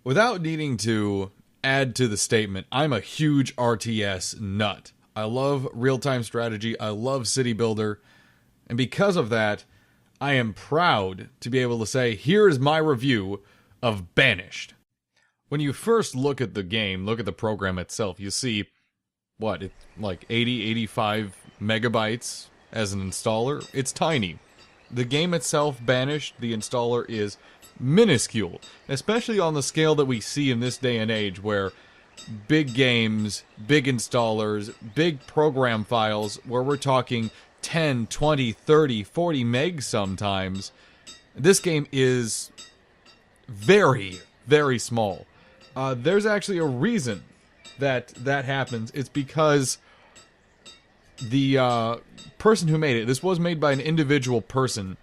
Without needing to add to the statement, I'm a huge RTS nut. I love real-time strategy, I love City Builder, and because of that, I am proud to be able to say, here is my review of Banished. When you first look at the game, look at the program itself, you see, what, it's like 80, 85 megabytes as an installer? It's tiny. The game itself, Banished, the installer is minuscule, especially on the scale that we see in this day and age where big games, big installers, big program files, where we're talking 10, 20, 30, 40 megs sometimes, this game is very, very small. There's actually a reason that happens. It's because the person who made it, this was made by an individual person,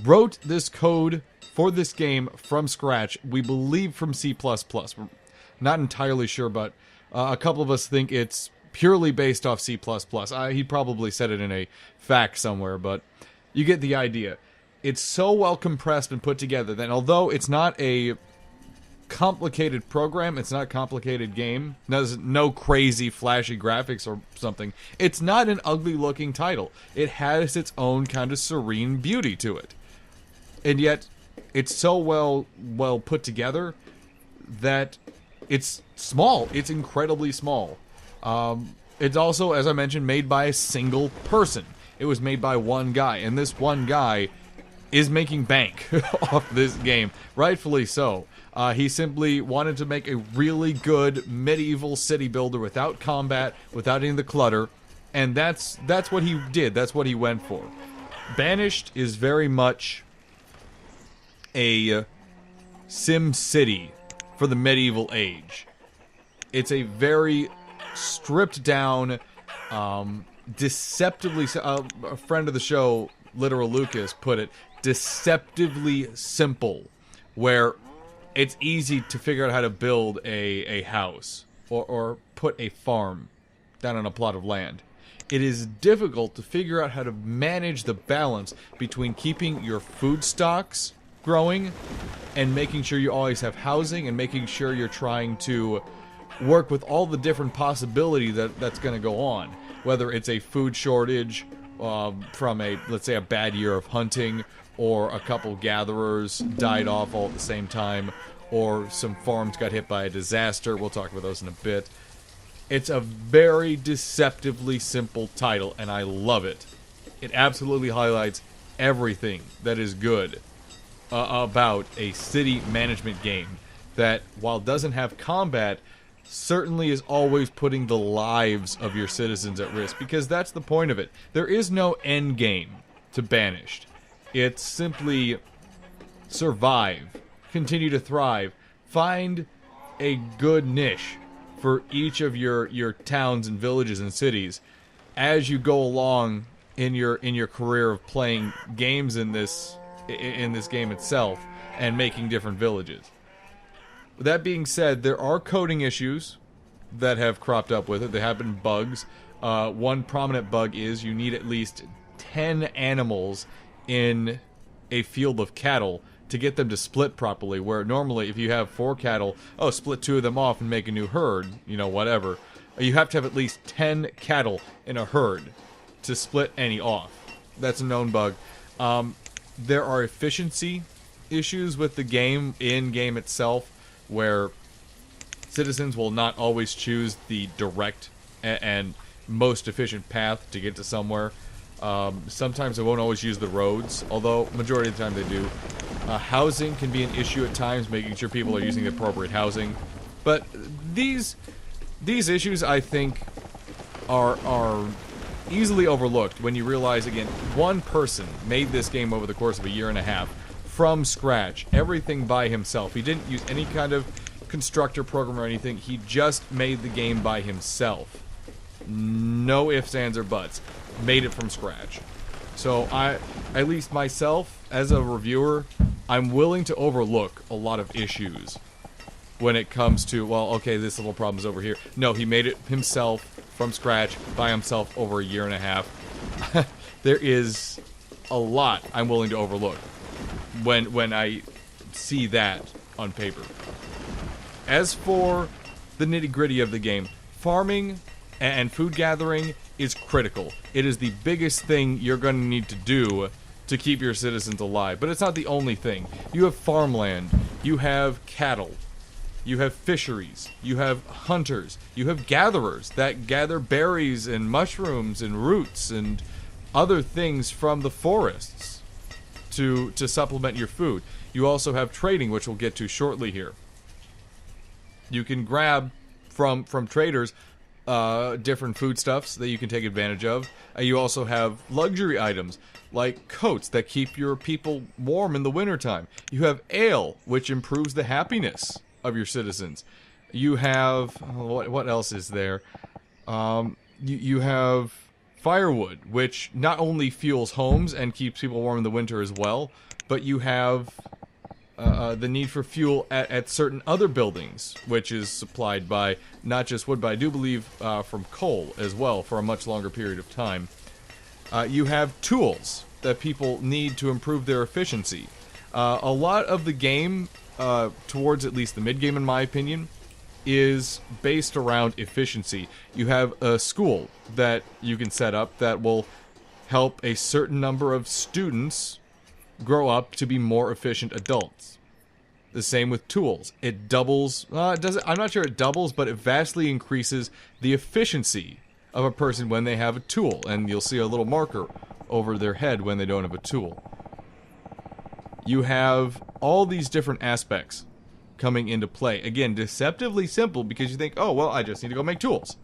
wrote this code for this game from scratch, we believe from C++. We're not entirely sure, but a couple of us think it's purely based off C++. He probably said it in a fact somewhere, but you get the idea. It's so well compressed and put together that although it's not a complicated program, it's not a complicated game, there's no crazy flashy graphics or something, it's not an ugly looking title. It has its own kind of serene beauty to it. And yet, it's so well put together that it's small. It's incredibly small. It's also, as I mentioned, made by a single person. It was made by one guy, and this one guy is making bank off this game, rightfully so. He simply wanted to make a really good medieval city builder without combat, without any of the clutter, and that's what he did. That's what he went for. Banished is very much a Sim City for the medieval age. It's a very stripped down, deceptively, a friend of the show, Literal Lucas, put it, deceptively simple, where it's easy to figure out how to build a house or put a farm down on a plot of land. It is difficult to figure out how to manage the balance between keeping your food stocks growing and making sure you always have housing and making sure you're trying to work with all the different possibility that's going to go on, whether it's a food shortage from let's say a bad year of hunting, or a couple gatherers died off all at the same time, or some farms got hit by a disaster. We'll talk about those in a bit. It's a very deceptively simple title, and I love it. It absolutely highlights everything that is good about a city management game that, while doesn't have combat, certainly is always putting the lives of your citizens at risk, because that's the point of it. There is no end game to Banished. It's simply survive, continue to thrive, find a good niche for each of your towns and villages and cities as you go along in your career of playing games in this game itself and making different villages. With that being said, there are coding issues that have cropped up with it. There have been bugs. One prominent bug is you need at least 10 animals in a field of cattle to get them to split properly, where normally if you have 4 cattle, split 2 of them off and make a new herd, whatever. You have to have at least 10 cattle in a herd to split any off. That's a known bug. There are efficiency issues with the game, in-game itself, where citizens will not always choose the direct and most efficient path to get to somewhere. Sometimes they won't always use the roads, although majority of the time they do. Housing can be an issue at times, making sure people are using the appropriate housing. But these issues, I think, are easily overlooked when you realize, again, one person made this game over the course of a year and a half from scratch, everything by himself. He didn't use any kind of constructor program or anything. He just made the game by himself. No ifs, ands, or buts. Made it from scratch. So at least myself, as a reviewer, I'm willing to overlook a lot of issues when it comes to, well, okay, this little problem's over here. No, he made it himself from scratch by himself over a year and a half. There is a lot I'm willing to overlook when I see that on paper. As for the nitty-gritty of the game, farming and food gathering is critical. It is the biggest thing you're going to need to do to keep your citizens alive. But it's not the only thing. You have farmland, you have cattle, you have fisheries, you have hunters, you have gatherers that gather berries and mushrooms and roots and other things from the forests to supplement your food. You also have trading, which we'll get to shortly here. You can grab from traders different foodstuffs that you can take advantage of. You also have luxury items like coats that keep your people warm in the wintertime. You have ale, which improves the happiness of your citizens. You have what else is there? You have firewood, which not only fuels homes and keeps people warm in the winter as well, but you have the need for fuel at certain other buildings, which is supplied by not just wood, but I do believe from coal as well for a much longer period of time. You have tools that people need to improve their efficiency. A lot of the game, towards at least the mid-game in my opinion, is based around efficiency. You have a school that you can set up that will help a certain number of students grow up to be more efficient adults. The same with tools. It doubles, I'm not sure it doubles, but it vastly increases the efficiency of a person when they have a tool, and you'll see a little marker over their head when they don't have a tool. You have all these different aspects coming into play. Again, deceptively simple because you think, oh, well, I just need to go make tools.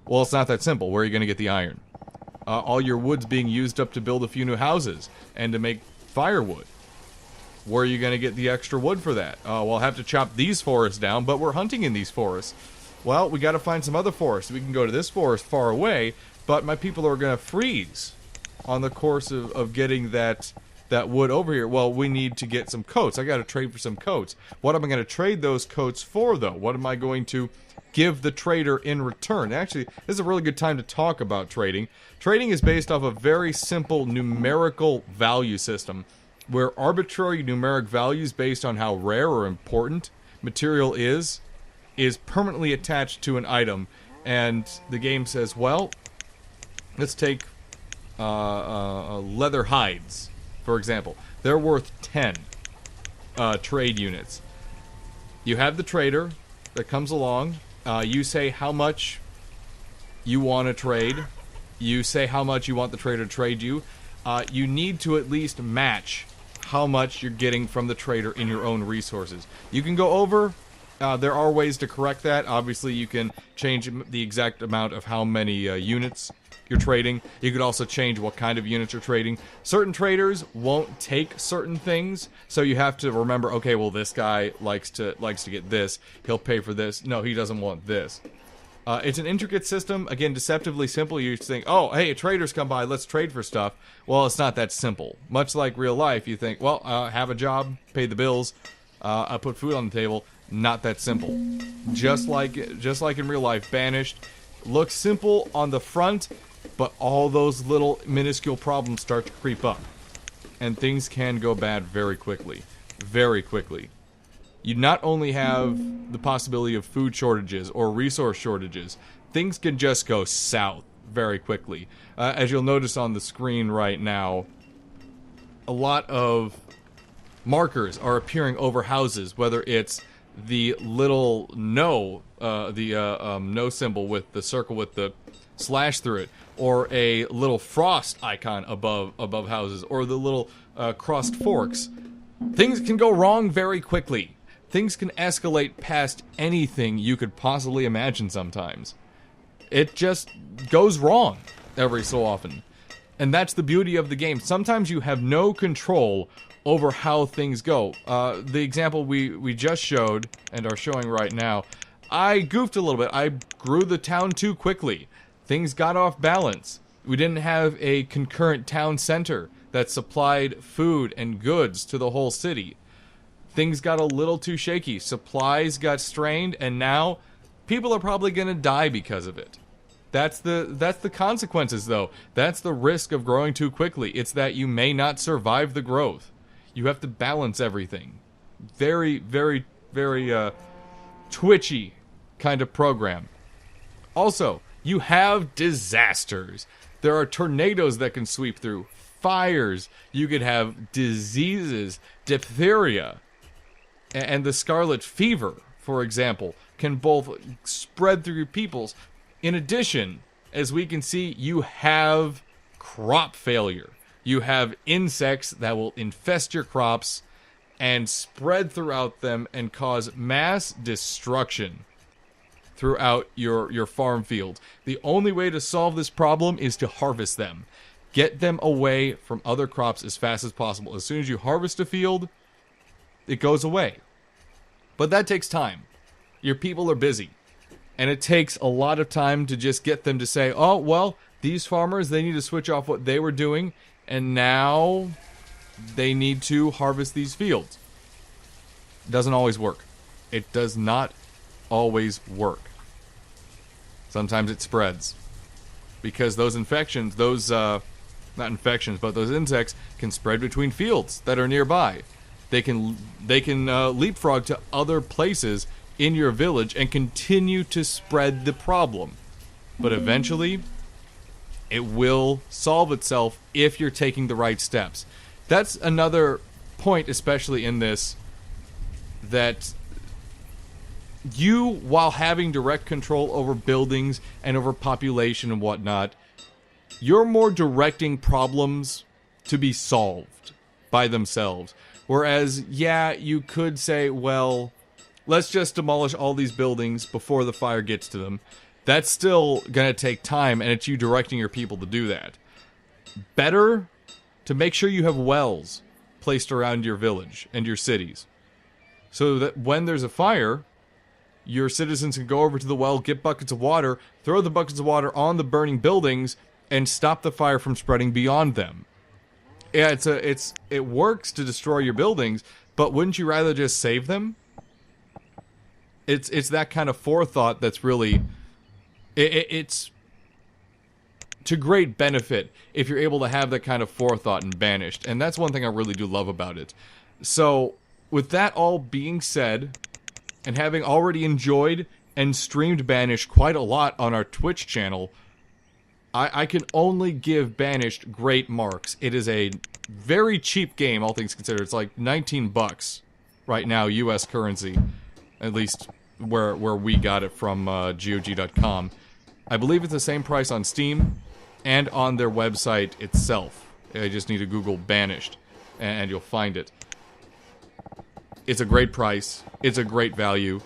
Well, it's not that simple. Where are you going to get the iron? All your wood's being used up to build a few new houses and to make firewood. Where are you going to get the extra wood for that? Well, I'll have to chop these forests down, but we're hunting in these forests. Well, we got to find some other forests. We can go to this forest far away, but my people are going to freeze on the course of getting that wood over here. Well, we need to get some coats. I got to trade for some coats. What am I going to trade those coats for, though? What am I going to give the trader in return? Actually, this is a really good time to talk about trading. Trading is based off a very simple numerical value system, where arbitrary numeric values based on how rare or important material is permanently attached to an item. And the game says, well, let's take leather hides, for example. They're worth 10 trade units. You have the trader that comes along. You say how much you want to trade. You say how much you want the trader to trade you. You need to at least match how much you're getting from the trader in your own resources. You can go over. There are ways to correct that. Obviously, you can change the exact amount of how many units you're trading. You could also change what kind of units you're trading. Certain traders won't take certain things, so you have to remember, okay, well, this guy likes to get this. He'll pay for this. No, he doesn't want this. It's an intricate system. Again, deceptively simple. You think, oh, hey, traders come by, let's trade for stuff. Well, it's not that simple. Much like real life, you think, well, have a job, pay the bills, I put food on the table. Not that simple. Just like in real life, Banished looks simple on the front, but all those little minuscule problems start to creep up. And things can go bad very quickly. Very quickly. You not only have the possibility of food shortages or resource shortages, things can just go south very quickly. As you'll notice on the screen right now, a lot of markers are appearing over houses, whether it's the little no, no symbol with the circle with the slash through it, or a little frost icon above houses, or the little crossed forks. Things can go wrong very quickly. Things can escalate past anything you could possibly imagine sometimes. It just goes wrong every so often. And that's the beauty of the game. Sometimes you have no control over how things go. The example we just showed, and are showing right now, I goofed a little bit. I grew the town too quickly. Things got off balance. We didn't have a concurrent town center that supplied food and goods to the whole city. Things got a little too shaky. Supplies got strained, and now people are probably going to die because of it. That's the consequences, though. That's the risk of growing too quickly. It's that you may not survive the growth. You have to balance everything. Very, very, very twitchy kind of program. Also, you have disasters. There are tornadoes that can sweep through, fires. You could have diseases, diphtheria, and the scarlet fever, for example, can both spread through peoples. In addition, as we can see, you have crop failure. You have insects that will infest your crops and spread throughout them and cause mass destruction throughout your farm field. The only way to solve this problem is to harvest them. Get them away from other crops as fast as possible. As soon as you harvest a field, it goes away. But that takes time. Your people are busy. And it takes a lot of time to just get them to say, oh, well, these farmers, they need to switch off what they were doing, and now they need to harvest these fields. It doesn't always work. It does not always work. Sometimes it spreads. Because those infections, not infections, but those insects can spread between fields that are nearby. They can leapfrog to other places in your village and continue to spread the problem. But eventually, it will solve itself if you're taking the right steps. That's another point, especially in this, that you, while having direct control over buildings and over population and whatnot, you're more directing problems to be solved by themselves. Whereas, yeah, you could say, well, let's just demolish all these buildings before the fire gets to them. That's still going to take time, and it's you directing your people to do that. Better to make sure you have wells placed around your village and your cities, so that when there's a fire, your citizens can go over to the well, get buckets of water, throw the buckets of water on the burning buildings, and stop the fire from spreading beyond them. Yeah, it works to destroy your buildings, but wouldn't you rather just save them? It's that kind of forethought that's really... It's to great benefit if you're able to have that kind of forethought in Banished, and that's one thing I really do love about it. So, with that all being said, and having already enjoyed and streamed Banished quite a lot on our Twitch channel, I can only give Banished great marks. It is a very cheap game, all things considered. It's like 19 bucks right now, US currency, at least where we got it from GOG.com. I believe it's the same price on Steam and on their website itself. I just need to Google Banished, and you'll find it. It's a great price. It's a great value.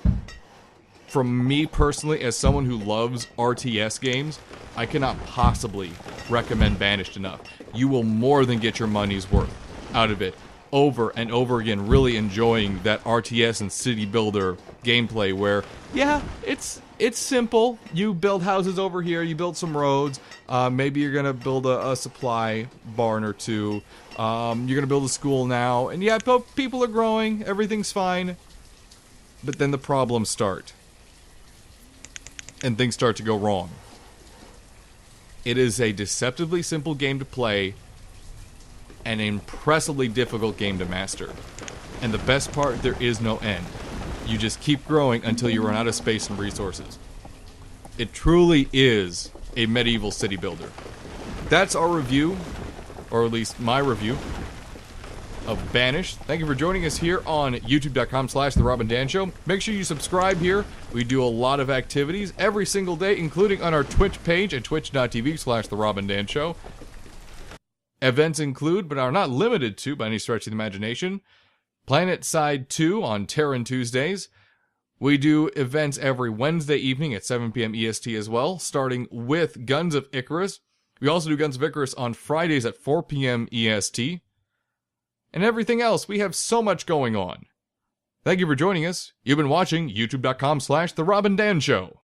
From me personally, as someone who loves RTS games, I cannot possibly recommend Banished enough. You will more than get your money's worth out of it over and over again, really enjoying that RTS and City Builder gameplay where, yeah, it's simple. You build houses over here, you build some roads, maybe you're going to build a supply barn or two, you're going to build a school now, and yeah, people are growing, everything's fine, but then the problems start. And things start to go wrong. It is a deceptively simple game to play, and an impressively difficult game to master. And the best part, there is no end. You just keep growing until you run out of space and resources. It truly is a medieval city builder. That's our review, or at least my review, of Banished. Thank you for joining us here on youtube.com/The Rob and Dan Show. Make sure you subscribe here. We do a lot of activities every single day, including on our Twitch page at twitch.tv/The Rob and Dan Show. Events include, but are not limited to, by any stretch of the imagination, Planet Side 2 on Terran Tuesdays. We do events every Wednesday evening at 7 p.m. EST as well, starting with Guns of Icarus. We also do Guns of Icarus on Fridays at 4 p.m. EST. And everything else. We have so much going on. Thank you for joining us. You've been watching youtube.com/The Rob and Dan Show.